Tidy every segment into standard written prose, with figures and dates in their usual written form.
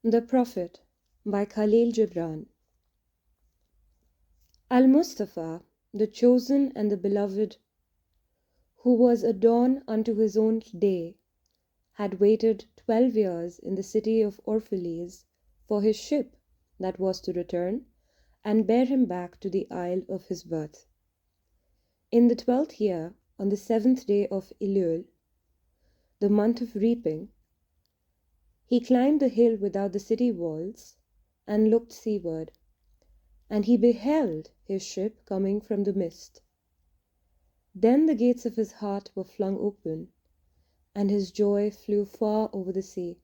The Prophet by Kahlil Gibran. Al-Mustafa, the chosen and the beloved, who was a dawn unto his own day, had waited 12 years in the city of Orphalese for his ship that was to return and bear him back to the isle of his birth. In the 12th year, on the 7th day of Elul, the month of reaping, he climbed the hill without the city walls and looked seaward, and he beheld his ship coming from the mist. Then the gates of his heart were flung open, and his joy flew far over the sea.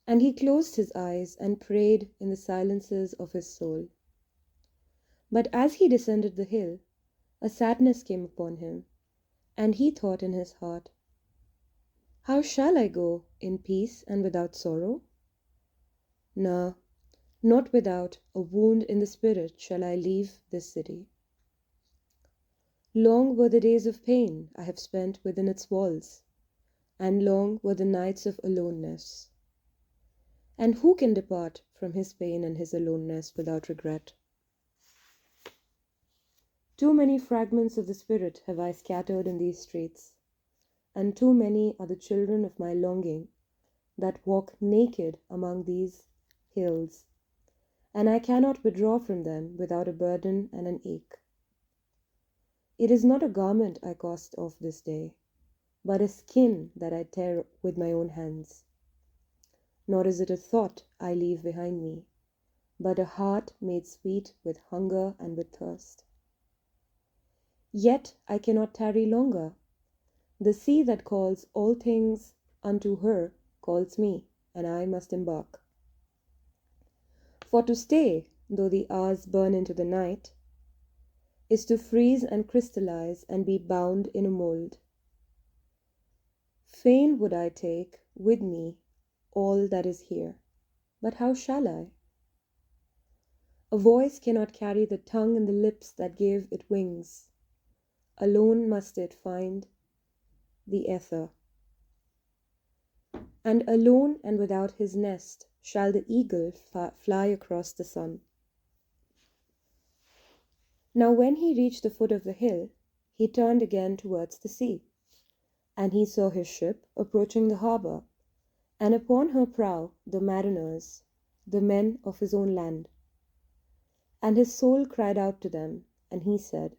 And he closed his eyes and prayed in the silences of his soul. But as he descended the hill, a sadness came upon him, and he thought in his heart, "How shall I go in peace and without sorrow? No, not without a wound in the spirit shall I leave this city. Long were the days of pain I have spent within its walls, and long were the nights of aloneness. And who can depart from his pain and his aloneness without regret? Too many fragments of the spirit have I scattered in these streets, and too many are the children of my longing that walk naked among these hills, and I cannot withdraw from them without a burden and an ache. It is not a garment I cast off this day, but a skin that I tear with my own hands. Nor is it a thought I leave behind me, but a heart made sweet with hunger and with thirst. Yet I cannot tarry longer. The sea that calls all things unto her calls me, and I must embark. For to stay, though the hours burn into the night, is to freeze and crystallize and be bound in a mold. Fain would I take with me all that is here, but how shall I? A voice cannot carry the tongue and the lips that gave it wings. Alone must it find the ether. And alone and without his nest shall the eagle fly across the sun. Now when he reached the foot of the hill, he turned again towards the sea, and he saw his ship approaching the harbour, and upon her prow the mariners, the men of his own land. And his soul cried out to them, and he said,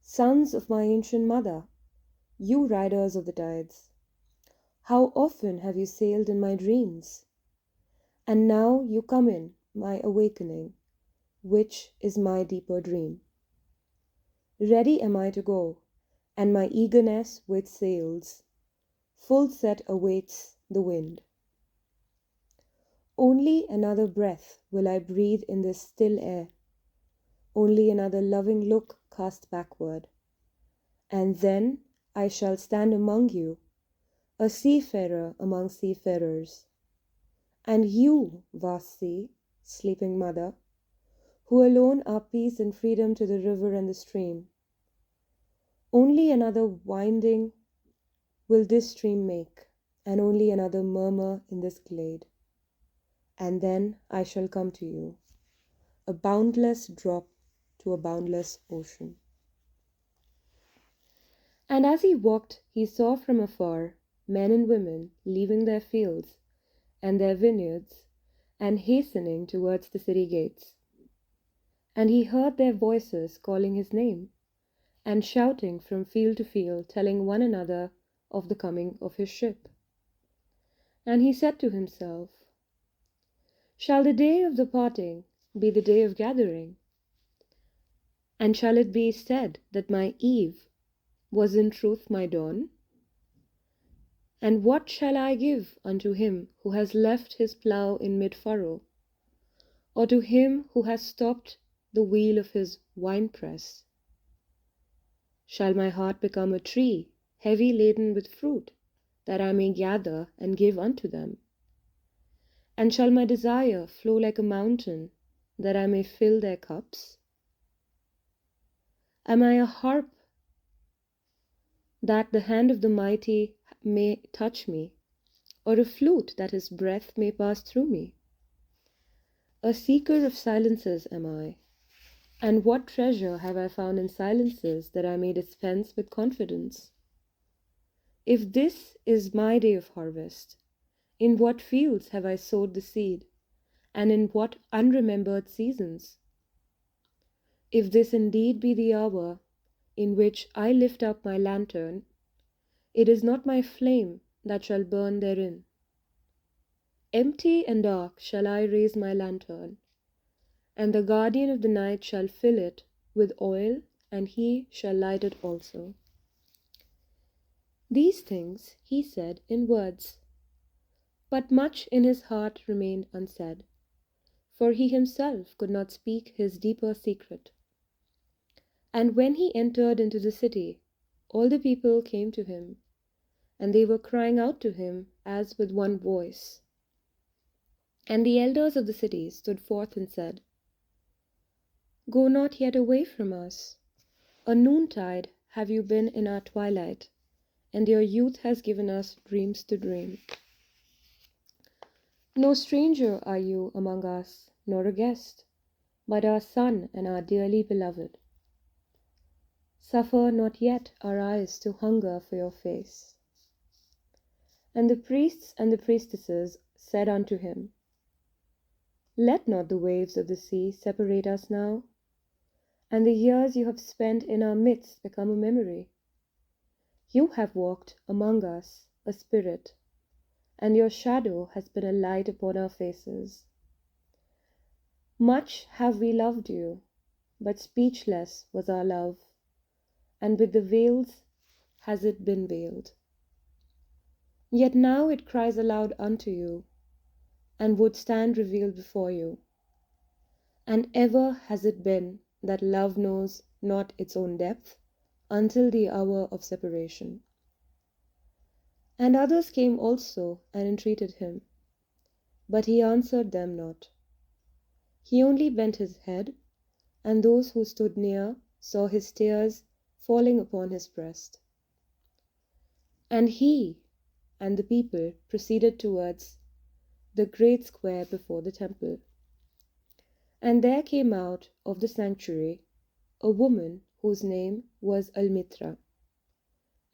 "Sons of my ancient mother, you riders of the tides, how often have you sailed in my dreams? And now you come in my awakening, which is my deeper dream. Ready am I to go, and my eagerness with sails, full set awaits the wind. Only another breath will I breathe in this still air, only another loving look cast backward, and then I shall stand among you, a seafarer among seafarers. And you, vast sea, sleeping mother, who alone are peace and freedom to the river and the stream. Only another winding will this stream make, and only another murmur in this glade. And then I shall come to you, a boundless drop to a boundless ocean." And as he walked, he saw from afar men and women leaving their fields and their vineyards and hastening towards the city gates. And he heard their voices calling his name and shouting from field to field, telling one another of the coming of his ship. And he said to himself, "Shall the day of the parting be the day of gathering? And shall it be said that my eve was in truth my dawn? And what shall I give unto him who has left his plough in mid-furrow, or to him who has stopped the wheel of his winepress? Shall my heart become a tree heavy laden with fruit, that I may gather and give unto them? And shall my desire flow like a mountain, that I may fill their cups? Am I a harp, that the hand of the mighty may touch me, or a flute that his breath may pass through me? A seeker of silences am I, and what treasure have I found in silences that I may dispense with confidence? If this is my day of harvest, in what fields have I sowed the seed, and in what unremembered seasons? If this indeed be the hour in which I lift up my lantern, it is not my flame that shall burn therein. Empty and dark shall I raise my lantern, and the guardian of the night shall fill it with oil, and he shall light it also. These things he said in words, but much in his heart remained unsaid, for he himself could not speak his deeper secret. And when he entered into the city, all the people came to him, and they were crying out to him as with one voice. And the elders of the city stood forth and said, Go not yet away from us. A noontide have you been in our twilight, and your youth has given us dreams to dream. No stranger are you among us, nor a guest, but our son and our dearly beloved. Suffer not yet our eyes to hunger for your face. And the priests and the priestesses said unto him, Let not the waves of the sea separate us now, and the years you have spent in our midst become a memory. You have walked among us, a spirit, and your shadow has been a light upon our faces. Much have we loved you, but speechless was our love, and with the veils has it been veiled. Yet now it cries aloud unto you, and would stand revealed before you. And ever has it been that love knows not its own depth until the hour of separation. And others came also and entreated him, but he answered them not. He only bent his head, and those who stood near saw his tears falling upon his breast. And he and the people proceeded towards the great square before the temple. And there came out of the sanctuary a woman whose name was Almitra,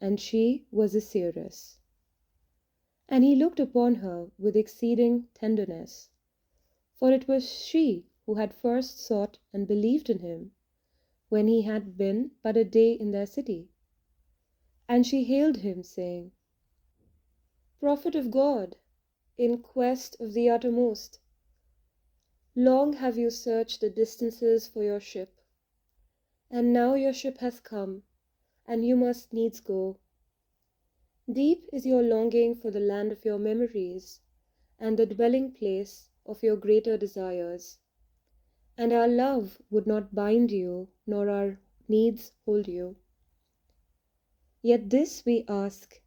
and she was a seeress. And he looked upon her with exceeding tenderness, for it was she who had first sought and believed in him, when he had been but a day in their city. And she hailed him, saying, Prophet of God, in quest of the uttermost, long have you searched the distances for your ship, and now your ship has come, and you must needs go. Deep is your longing for the land of your memories, and the dwelling place of your greater desires, and our love would not bind you, nor our needs hold you. Yet this we ask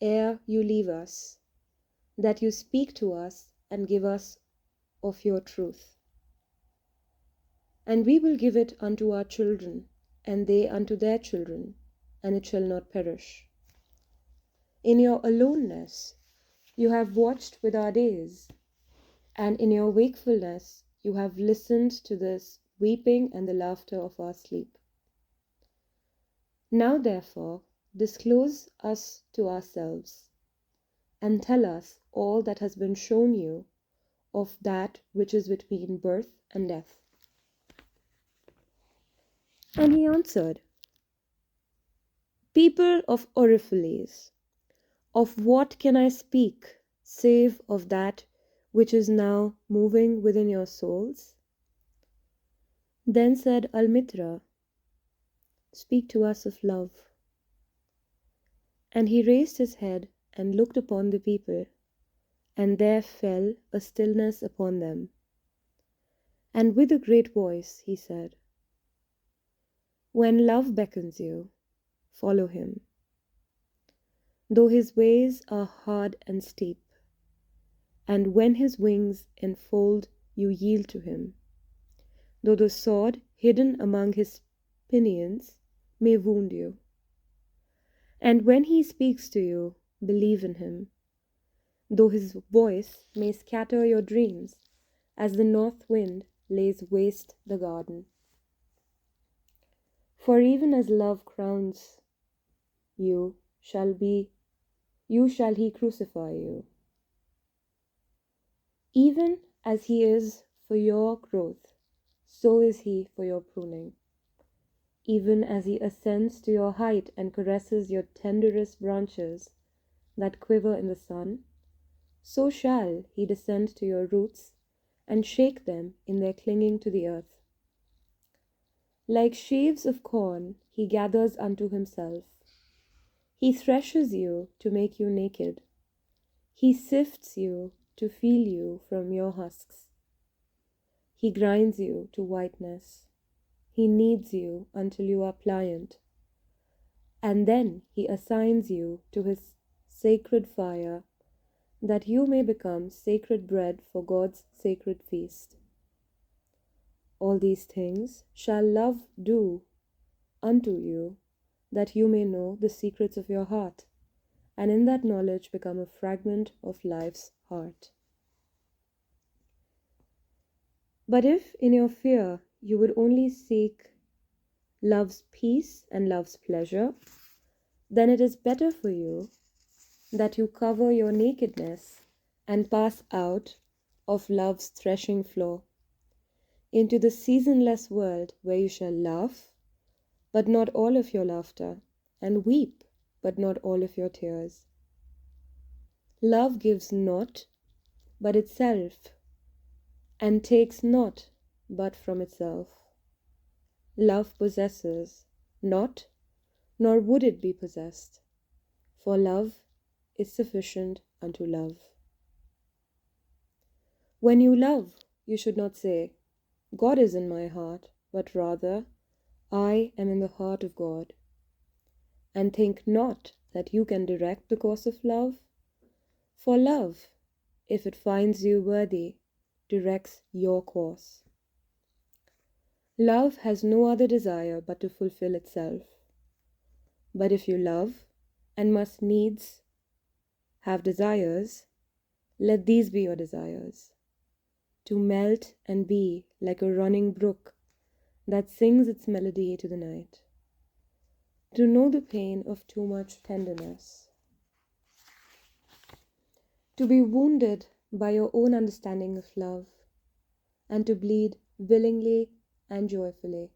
ere you leave us, that you speak to us and give us of your truth. And we will give it unto our children, and they unto their children, and it shall not perish. In your aloneness you have watched with our days, and in your wakefulness you have listened to the weeping and the laughter of our sleep. Now therefore disclose us to ourselves, and tell us all that has been shown you of that which is between birth and death. And he answered, People of Oriphiles, of what can I speak, save of that which is now moving within your souls? Then said Almitra, Speak to us of love. And he raised his head and looked upon the people, and there fell a stillness upon them. And with a great voice he said, When love beckons you, follow him. Though his ways are hard and steep, and when his wings enfold you yield to him, though the sword hidden among his pinions may wound you. And when he speaks to you, believe in him, though his voice may scatter your dreams as the north wind lays waste the garden. For even as love crowns you you shall he crucify you. Even as he is for your growth, so is he for your pruning. Even as he ascends to your height and caresses your tenderest branches that quiver in the sun, so shall he descend to your roots and shake them in their clinging to the earth. Like sheaves of corn he gathers unto himself. He threshes you to make you naked. He sifts you to feel you from your husks. He grinds you to whiteness. He kneads you until you are pliant. And then he assigns you to his sacred fire, that you may become sacred bread for God's sacred feast. All these things shall love do unto you, that you may know the secrets of your heart, and in that knowledge become a fragment of life's heart. But if in your fear you would only seek love's peace and love's pleasure, then it is better for you that you cover your nakedness and pass out of love's threshing floor into the seasonless world where you shall laugh, but not all of your laughter, and weep, but not all of your tears. Love gives not but itself, and takes not but from itself. Love possesses not, nor would it be possessed, for love is sufficient unto love. When you love, you should not say, God is in my heart, but rather, I am in the heart of God. And think not that you can direct the course of love, for love, if it finds you worthy, directs your course. Love has no other desire but to fulfill itself. But if you love, and must needs have desires, let these be your desires: to melt and be like a running brook that sings its melody to the night, to know the pain of too much tenderness, to be wounded by your own understanding of love, and to bleed willingly and joyfully,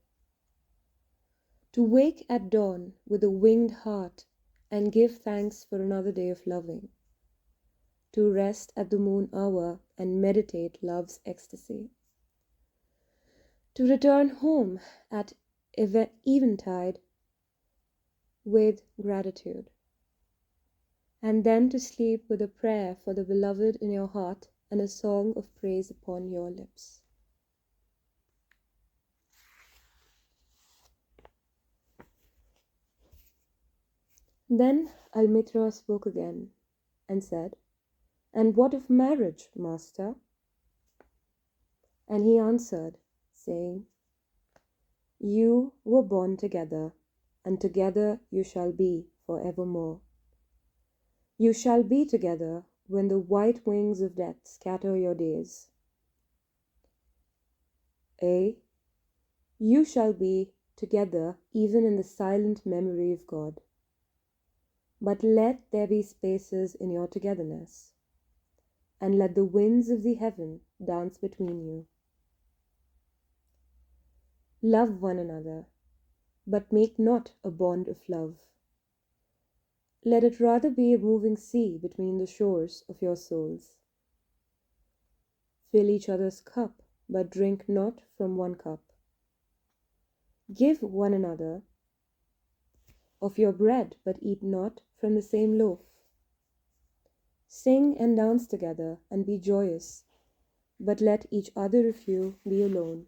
to wake at dawn with a winged heart and give thanks for another day of loving, to rest at the moon hour and meditate love's ecstasy, to return home at eventide with gratitude, and then to sleep with a prayer for the beloved in your heart and a song of praise upon your lips. Then Almitra spoke again and said, And what of marriage, master? And he answered, saying, You were born together, and together you shall be for evermore. You shall be together when the white wings of death scatter your days. Ay, you shall be together even in the silent memory of God. But let there be spaces in your togetherness, and let the winds of the heaven dance between you. Love one another, but make not a bond of love. Let it rather be a moving sea between the shores of your souls. Fill each other's cup, but drink not from one cup. Give one another of your bread, but eat not from the same loaf. Sing and dance together, and be joyous, but let each other of you be alone,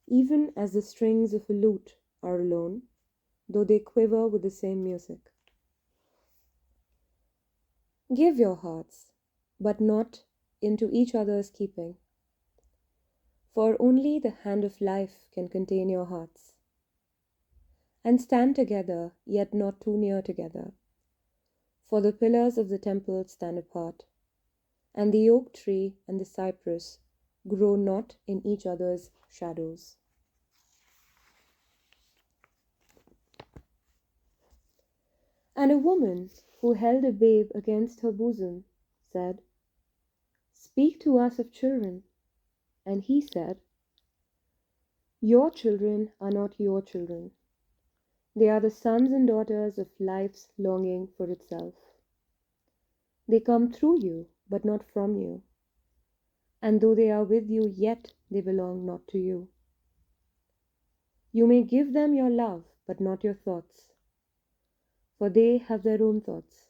even as the strings of a lute are alone, though they quiver with the same music. Give your hearts, but not into each other's keeping, for only the hand of life can contain your hearts. And stand together, yet not too near together, For the pillars of the temple stand apart, and the oak tree and the cypress grow not in each other's shadows. And a woman who held a babe against her bosom said, "Speak to us of children." And he said, "Your children are not your children. They are the sons and daughters of life's longing for itself. They come through you, but not from you. And though they are with you, yet they belong not to you. You may give them your love, but not your thoughts, for they have their own thoughts.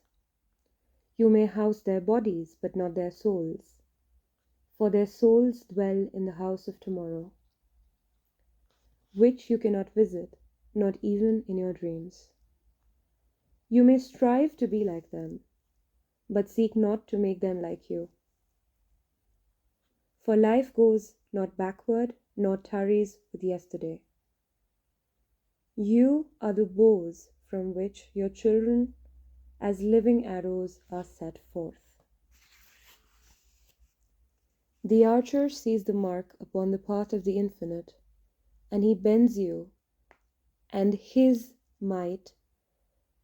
You may house their bodies, but not their souls, for their souls dwell in the house of tomorrow, which you cannot visit, not even in your dreams. You may strive to be like them, but seek not to make them like you. For life goes not backward, nor tarries with yesterday. You are the bows from which your children, as living arrows, are set forth. The archer sees the mark upon the path of the infinite, and he bends you and his might,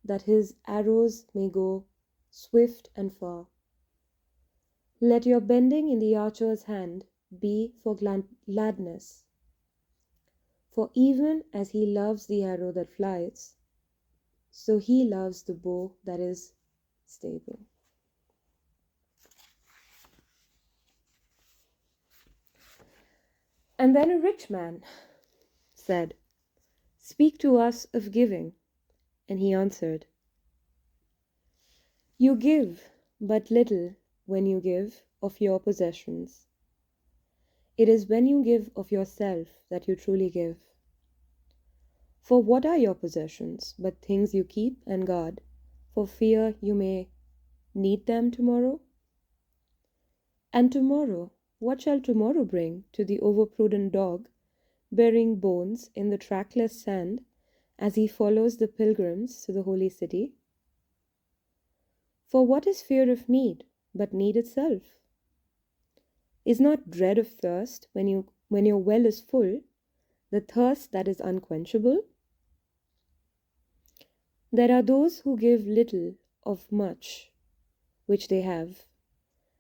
that his arrows may go swift and far. Let your bending in the archer's hand be for gladness, for even as he loves the arrow that flies, so he loves the bow that is stable. And then a rich man said, "Speak to us of giving." And he answered, "You give but little when you give of your possessions. It is when you give of yourself that you truly give. For what are your possessions but things you keep and guard, for fear you may need them tomorrow? And tomorrow, what shall tomorrow bring to the overprudent dog, bearing bones in the trackless sand as he follows the pilgrims to the holy city? For what is fear of need but need itself? Is not dread of thirst when your well is full, the thirst that is unquenchable? There are those who give little of much which they have,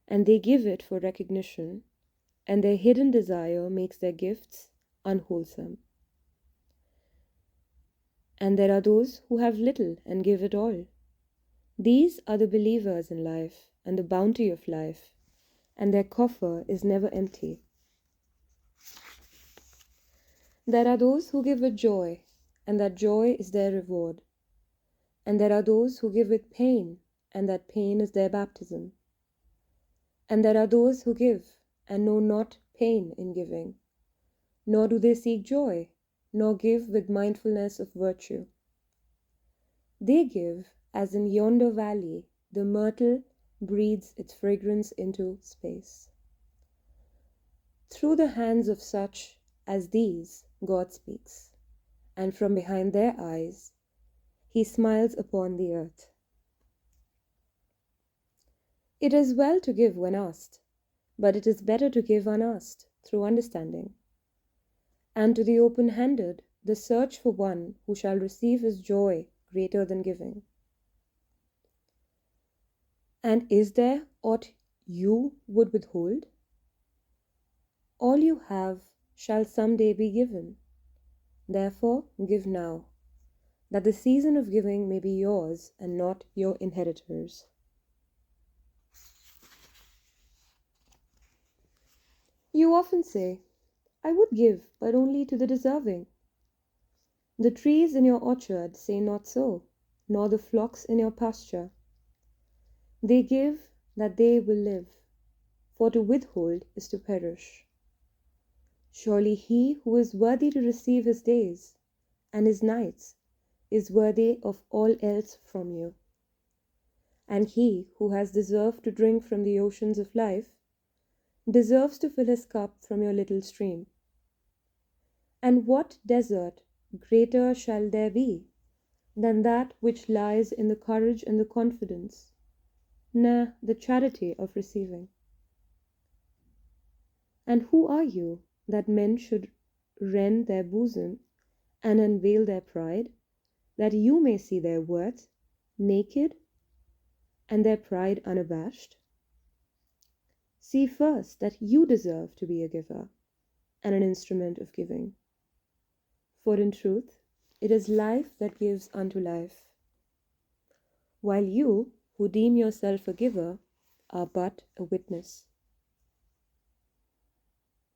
and they give it for recognition, and their hidden desire makes their gifts unwholesome. And there are those who have little and give it all. These are the believers in life and the bounty of life, and their coffer is never empty. There are those who give with joy, and that joy is their reward. And there are those who give with pain, and that pain is their baptism. And there are those who give, and know not pain in giving, nor do they seek joy, nor give with mindfulness of virtue. They give, as in yonder valley the myrtle breathes its fragrance into space. Through the hands of such as these God speaks, and from behind their eyes he smiles upon the earth. It is well to give when asked, but it is better to give unasked, through understanding. And to the open-handed, the search for one who shall receive is joy greater than giving. And is there aught you would withhold? All you have shall some day be given. Therefore give now, that the season of giving may be yours and not your inheritors. You often say, "I would give, but only to the deserving." The trees in your orchard say not so, nor the flocks in your pasture. They give that they will live, for to withhold is to perish. Surely he who is worthy to receive his days and his nights is worthy of all else from you. And he who has deserved to drink from the oceans of life deserves to fill his cup from your little stream. And what desert greater shall there be than that which lies in the courage and the confidence, nay, the charity of receiving. And who are you, that men should rend their bosom and unveil their pride, that you may see their worth naked and their pride unabashed? See first that you deserve to be a giver and an instrument of giving. For in truth, it is life that gives unto life, while you, who deem yourself a giver, are but a witness.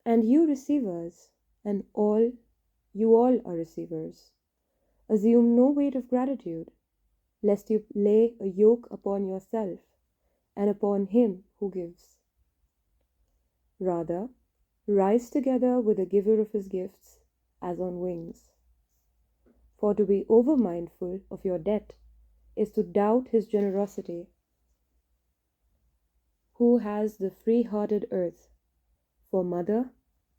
And you receivers, and you all are receivers, assume no weight of gratitude, lest you lay a yoke upon yourself and upon him who gives. Rather, rise together with the giver of his gifts as on wings. For to be over mindful of your debt is to doubt his generosity, who has the free-hearted earth for mother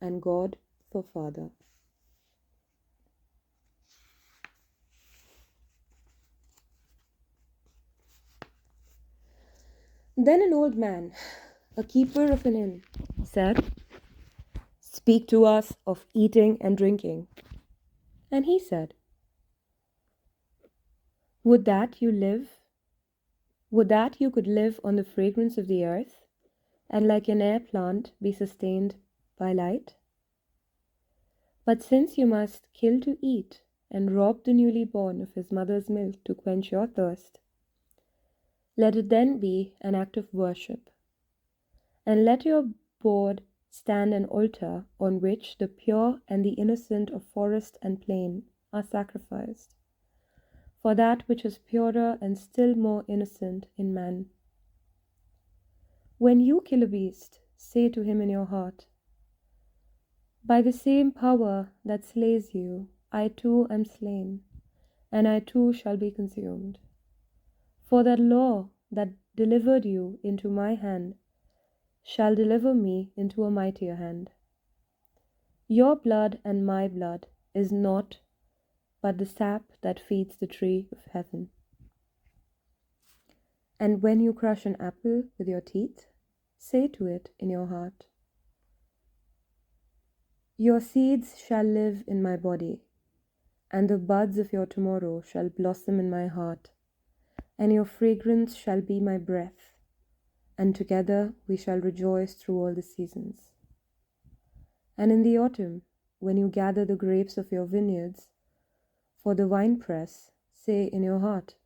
and God for father. Then an old man, a keeper of an inn, said, "Speak to us of eating and drinking." And he said, Would that you could live on the fragrance of the earth, and like an air plant be sustained by light? But since you must kill to eat, and rob the newly born of his mother's milk to quench your thirst, let it then be an act of worship, and let your board stand an altar on which the pure and the innocent of forest and plain are sacrificed, for that which is purer and still more innocent in man. When you kill a beast, say to him in your heart, By the same power that slays you, I too am slain, and I too shall be consumed. For that law that delivered you into my hand shall deliver me into a mightier hand. Your blood and my blood is naught but the sap that feeds the tree of heaven. And when you crush an apple with your teeth, say to it in your heart, Your seeds shall live in my body, and the buds of your tomorrow shall blossom in my heart, and your fragrance shall be my breath, and together we shall rejoice through all the seasons. And in the autumn, when you gather the grapes of your vineyards for the winepress, say in your heart,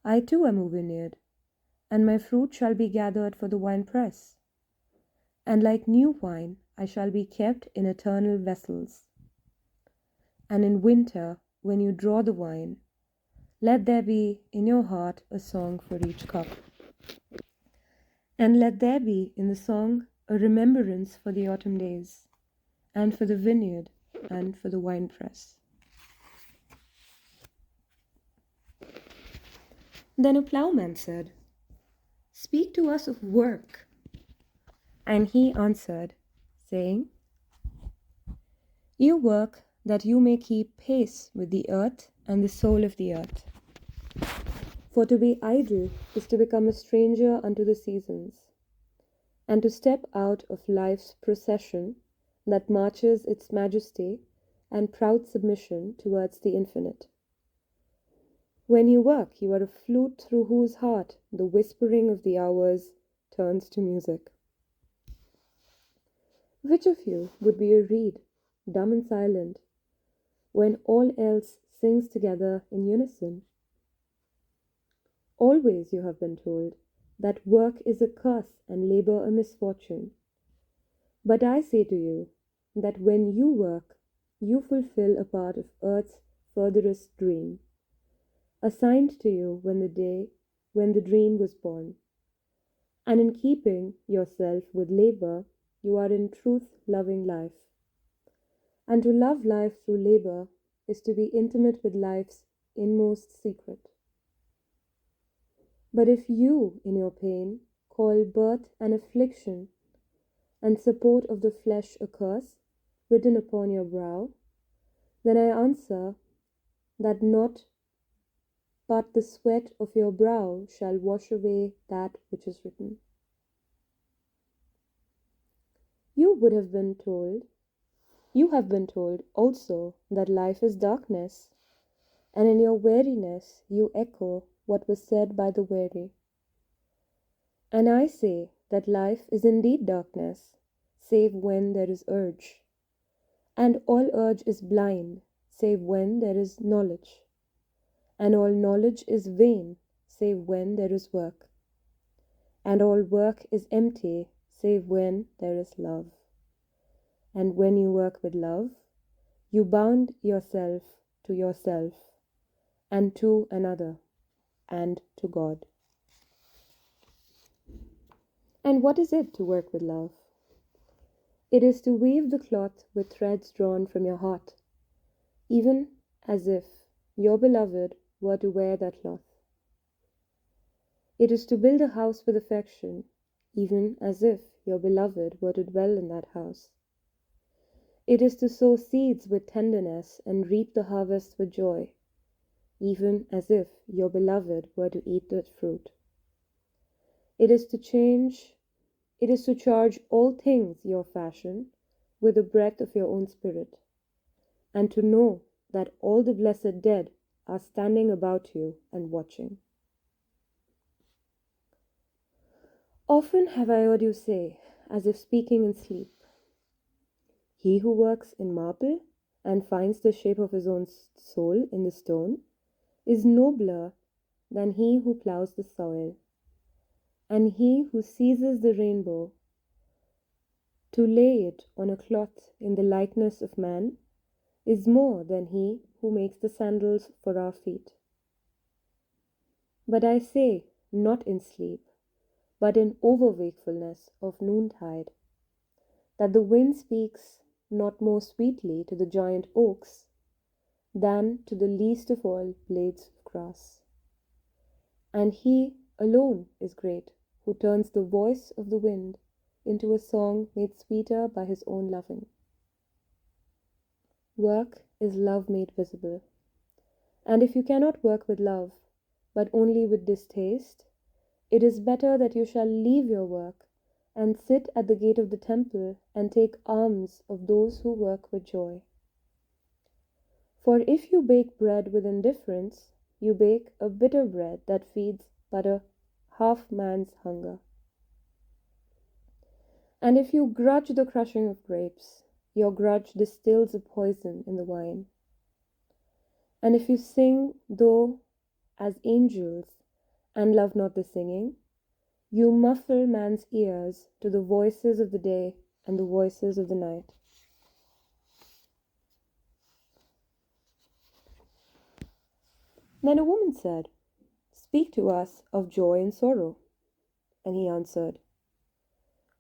I too am a vineyard, and my fruit shall be gathered for the winepress. And like new wine, I shall be kept in eternal vessels. And in winter, when you draw the wine, let there be in your heart a song for each cup. And let there be in the song a remembrance for the autumn days, and for the vineyard, and for the winepress. Then a ploughman said, Speak to us of work. And he answered, saying, You work that you may keep pace with the earth and the soul of the earth. For to be idle is to become a stranger unto the seasons, and to step out of life's procession that marches its majesty and proud submission towards the infinite. When you work, you are a flute through whose heart the whispering of the hours turns to music. Which of you would be a reed, dumb and silent, when all else sings together in unison? Always you have been told that work is a curse and labor a misfortune. But I say to you that when you work, you fulfill a part of earth's furthest dream, assigned to you when the dream was born. And in keeping yourself with labor, you are in truth loving life. And to love life through labor is to be intimate with life's inmost secret. But if you, in your pain, call birth an affliction, and support of the flesh a curse written upon your brow, then I answer that not but the sweat of your brow shall wash away that which is written. You would have been told, you have been told also that life is darkness, and in your weariness you echo what was said by the weary. And I say that life is indeed darkness, save when there is urge, and all urge is blind, save when there is knowledge, and all knowledge is vain, save when there is work, and all work is empty, save when there is love. And when you work with love, you bound yourself, and to another, and to God. And what is it to work with love? It is to weave the cloth with threads drawn from your heart, even as if your beloved were to wear that cloth. It is to build a house with affection, even as if your beloved were to dwell in that house. It is to sow seeds with tenderness and reap the harvest with joy, even as if your beloved were to eat the fruit. It is to charge all things your fashion with the breath of your own spirit, and to know that all the blessed dead are standing about you and watching. Often have I heard you say, as if speaking in sleep, he who works in marble and finds the shape of his own soul in the stone is nobler than he who ploughs the soil, and he who seizes the rainbow to lay it on a cloth in the likeness of man is more than he who makes the sandals for our feet. But I say, not in sleep, but in over-wakefulness of noontide, that the wind speaks not more sweetly to the giant oaks than to the least of all blades of grass. And he alone is great who turns the voice of the wind into a song made sweeter by his own loving. Work is love made visible. And if you cannot work with love, but only with distaste, it is better that you shall leave your work and sit at the gate of the temple and take alms of those who work with joy. For if you bake bread with indifference, you bake a bitter bread that feeds but a half man's hunger. And if you grudge the crushing of grapes, your grudge distills a poison in the wine. And if you sing, though as angels, and love not the singing, you muffle man's ears to the voices of the day and the voices of the night. Then a woman said, "Speak to us of joy and sorrow." And he answered,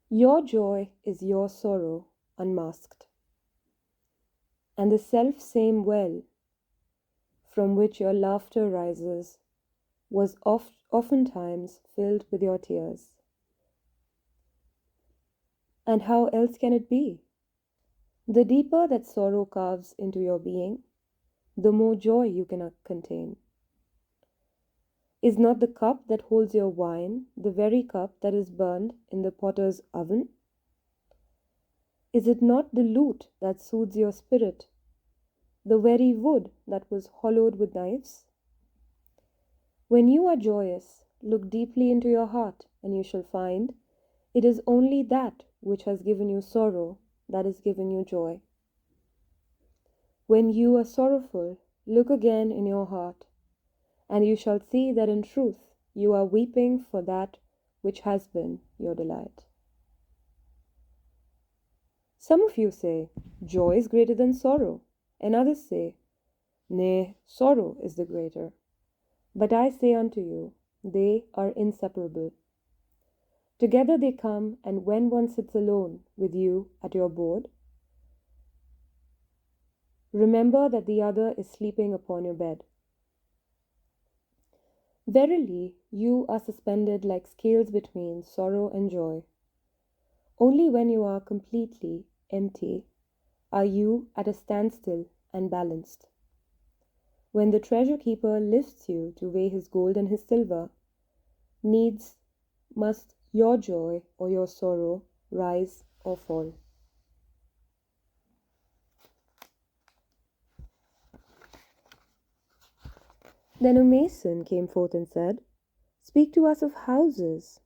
"Your joy is your sorrow unmasked, and the self-same well from which your laughter rises was oftentimes filled with your tears. And how else can it be? The deeper that sorrow carves into your being, the more joy you can contain. Is not the cup that holds your wine the very cup that is burned in the potter's oven? Is it not the lute that soothes your spirit, the very wood that was hollowed with knives? When you are joyous, look deeply into your heart, and you shall find it is only that which has given you sorrow that is giving you joy. When you are sorrowful, look again in your heart, and you shall see that in truth you are weeping for that which has been your delight. Some of you say, joy is greater than sorrow, and others say, nay, sorrow is the greater. But I say unto you, they are inseparable. Together they come, and when one sits alone with you at your board, remember that the other is sleeping upon your bed. Verily, you are suspended like scales between sorrow and joy. Only when you are completely empty are you at a standstill and balanced. when the treasure keeper lifts you to weigh his gold and his silver, needs must your joy or your sorrow rise or fall. Then a mason came forth and said, "Speak to us of houses."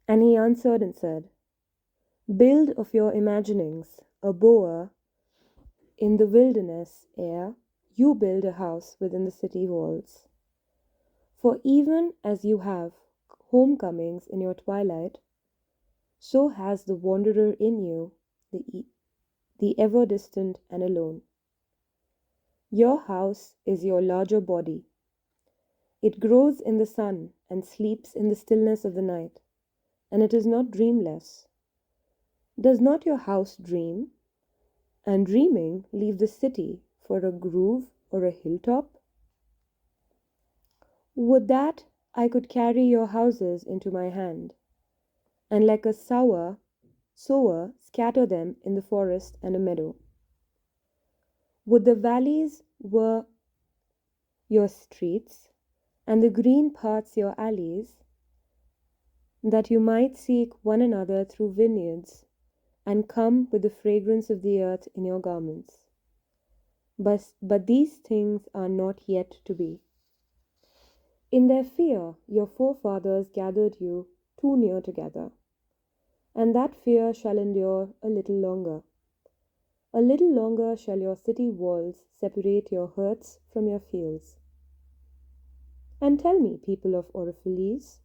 And he answered and said, "Build of your imaginings a bower in the wilderness ere you build a house within the city walls. For even as you have homecomings in your twilight, so has the wanderer in you, the ever distant and alone. Your house is your larger body. It grows in the sun and sleeps in the stillness of the night, and it is not dreamless. Does not your house dream, and dreaming leave the city for a grove or a hilltop? Would that I could carry your houses into my hand, and like a sower scatter them in the forest and a meadow. Would the valleys were your streets, and the green paths your alleys, that you might seek one another through vineyards, and come with the fragrance of the earth in your garments. But these things are not yet to be. In their fear your forefathers gathered you too near together, and that fear shall endure a little longer. A little longer shall your city walls separate your herds from your fields. And tell me, people of Orphalese,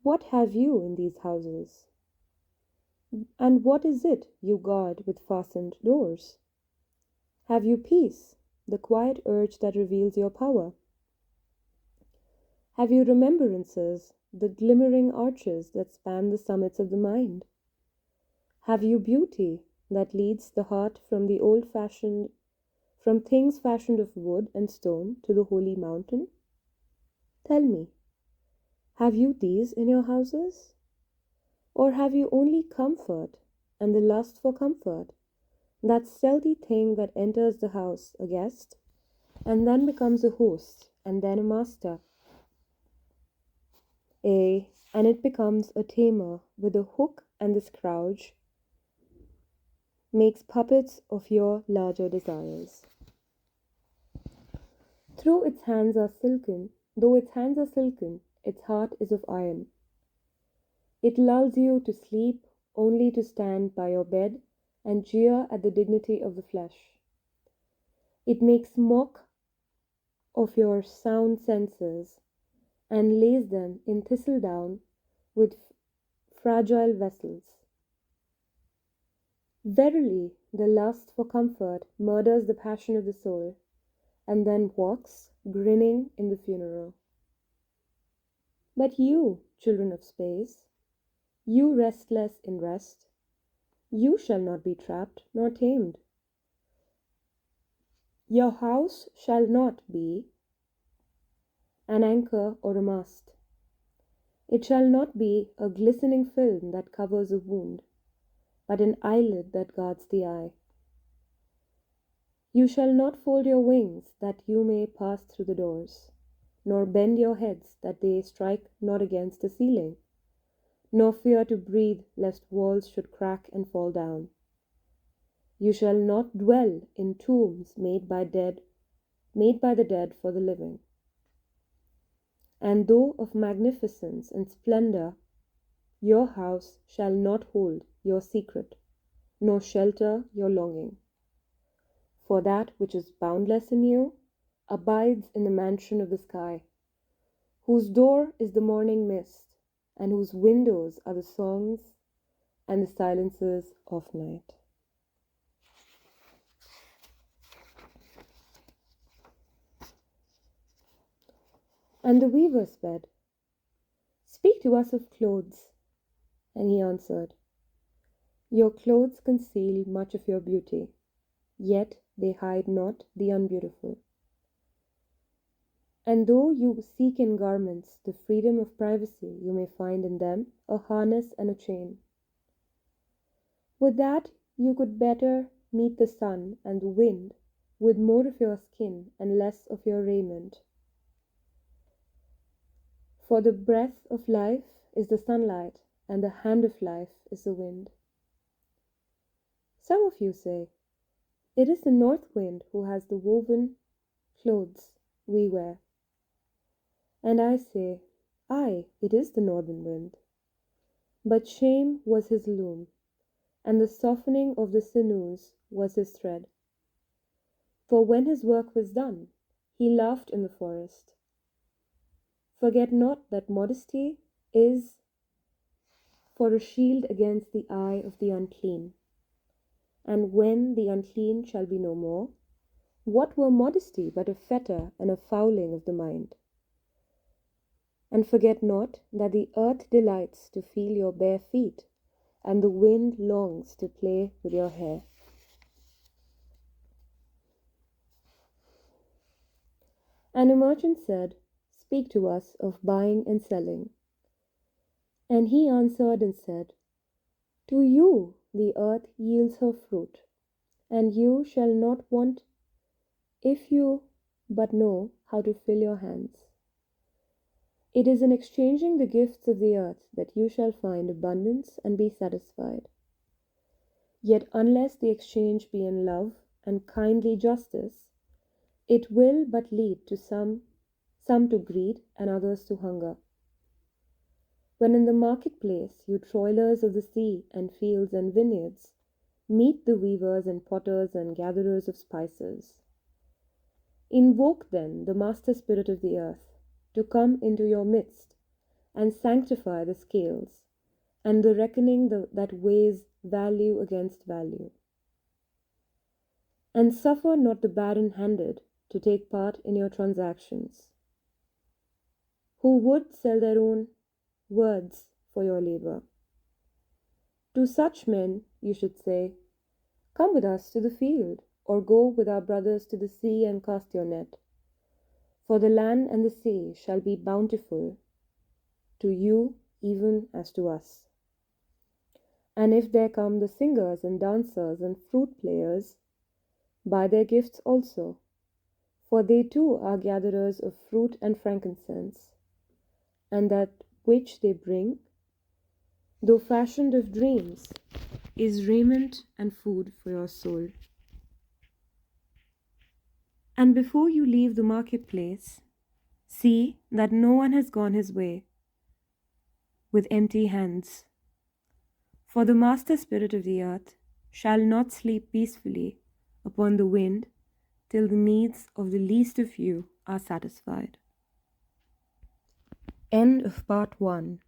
what have you in these houses? And what is it you guard with fastened doors? Have you peace, the quiet urge that reveals your power? Have you remembrances, the glimmering arches that span the summits of the mind? Have you beauty that leads the heart from from things fashioned of wood and stone to the holy mountain? Tell me, have you these in your houses? Or have you only comfort and the lust for comfort, that stealthy thing that enters the house a guest, and then becomes a host, and then a master? Ay, and it becomes a tamer with a hook and the scourge, makes puppets of your larger desires. Though its hands are silken, its heart is of iron. It lulls you to sleep only to stand by your bed and jeer at the dignity of the flesh. It makes mock of your sound senses and lays them in thistledown with fragile vessels. Verily, the lust for comfort murders the passion of the soul, and then walks, grinning, in the funeral. But you, children of space, you restless in rest, you shall not be trapped nor tamed. Your house shall not be an anchor or a mast. It shall not be a glistening film that covers a wound, but an eyelid that guards the eye. You shall not fold your wings that you may pass through the doors, nor bend your heads that they strike not against the ceiling, nor fear to breathe lest walls should crack and fall down. You shall not dwell in tombs made by the dead for the living. And though of magnificence and splendor, your house shall not hold your secret, nor shelter your longing. For that which is boundless in you abides in the mansion of the sky, whose door is the morning mist, and whose windows are the songs and the silences of night. And the weaver said, "Speak to us of clothes." And he answered, "Your clothes conceal much of your beauty, yet they hide not the unbeautiful. And though you seek in garments the freedom of privacy, you may find in them a harness and a chain. Would that you could better meet the sun and the wind, with more of your skin and less of your raiment. For the breath of life is the sunlight, and the hand of life is the wind. Some of you say, it is the north wind who has the woven clothes we wear. And I say, aye, it is the northern wind. But shame was his loom, and the softening of the sinews was his thread. For when his work was done, he laughed in the forest. Forget not that modesty is for a shield against the eye of the unclean. And when the unclean shall be no more, what were modesty but a fetter and a fouling of the mind? And forget not that the earth delights to feel your bare feet, and the wind longs to play with your hair. And a merchant said, speak to us of buying and selling. And he answered and said, to you the earth yields her fruit, and you shall not want if you but know how to fill your hands. It is in exchanging the gifts of the earth that you shall find abundance and be satisfied. Yet unless the exchange be in love and kindly justice, it will but lead to some to greed and others to hunger. When in the marketplace you toilers of the sea and fields and vineyards meet the weavers and potters and gatherers of spices, invoke then the master spirit of the earth to come into your midst and sanctify the scales and the reckoning that weighs value against value. And suffer not the barren-handed to take part in your transactions, who would sell their own words for your labor. To such men you should say, come with us to the field, or go with our brothers to the sea and cast your net. For the land and the sea shall be bountiful to you even as to us. And if there come the singers and dancers and flute players, buy their gifts also, for they too are gatherers of fruit and frankincense, and that which they bring, though fashioned of dreams, is raiment and food for your soul. And before you leave the marketplace, see that no one has gone his way with empty hands. For the master spirit of the earth shall not sleep peacefully upon the wind till the needs of the least of you are satisfied. End of part 1.